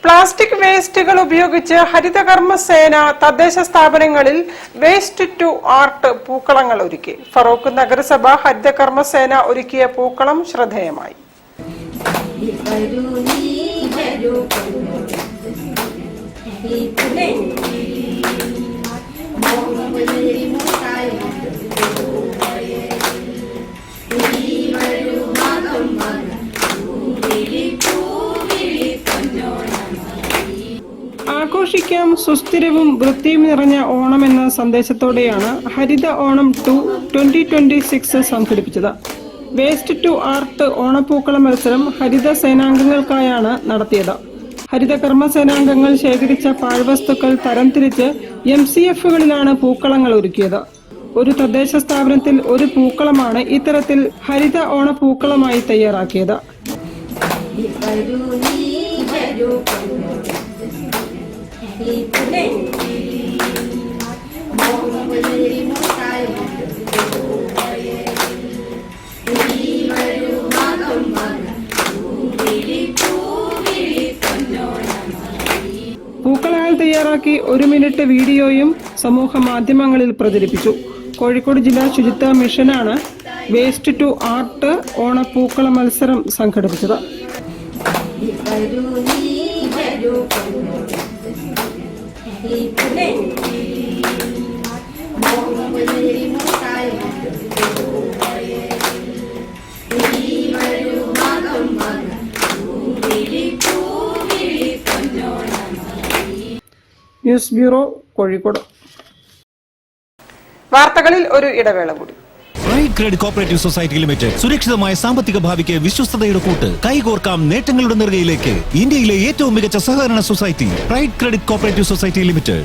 Plastic വേസ്റ്റുകൾ ഉപയോഗിച്ച് ഹരിതകർമ്മസേന തദ്ദേശ സ്ഥാപനങ്ങളിൽ വേസ്റ്റ് ടു ആർട്ട് പൂക്കളങ്ങൾ ഒരുക്കി. ഫറോക്ക് നഗരസഭ ഹരിതകർമ്മസേന ഒരുക്കിയ പൂക്കളം ശ്രദ്ധേയമായി. ആഘോഷിക്കാം സുസ്ഥിരവും വൃത്തിയും നിറഞ്ഞ ഓണം എന്ന സന്ദേശത്തോടെയാണ് ഹരിത ഓണം 2026 സംഘടിപ്പിച്ചത്. വേസ്റ്റ് ടു ആർട്ട് ഓണപ്പൂക്കള മത്സരം ഹരിത സേനാംഗങ്ങൾക്കായാണ് നടത്തിയത്. ഹരിത കർമ്മസേനാംഗങ്ങൾ ശേഖരിച്ച പാഴ്വസ്തുക്കൾ തരംതിരിച്ച് MCFകളിലാണ് പൂക്കളങ്ങൾ ഒരുക്കിയത്. ഒരു തദ്ദേശ സ്ഥാപനത്തിൽ ഒരു പൂക്കളമാണ് ഇത്തരത്തിൽ ഹരിത ഓണപ്പൂക്കളമായി തയ്യാറാക്കിയത്. പൂക്കളാൽ തയ്യാറാക്കി 1 മിനിറ്റ് വീഡിയോയും സമൂഹ മാധ്യമങ്ങളിൽ പ്രചരിപ്പിച്ചു. കോഴിക്കോട് ജില്ലാ ശുചിത്വ മിഷനാണ് വേസ്റ്റ് ടു ആർട്ട് ഓണപ്പൂക്കള മത്സരം സംഘടിപ്പിച്ചത്. News bureau, Kozhikode. വാർത്തകളിൽ ഒരു ഇടവേള കൂടി. Pride credit cooperative society limited സുരക്ഷിതമായ സാമ്പത്തിക ഭാവിക്ക് വിശ്വസ്തയുടെ കൂട്ട്. കൈകോർക്കാം നേട്ടങ്ങളുടെ നെറുകയിലേക്ക്. ഇന്ത്യയിലെ ഏറ്റവും മികച്ച സഹകരണ society pride credit cooperative society limited.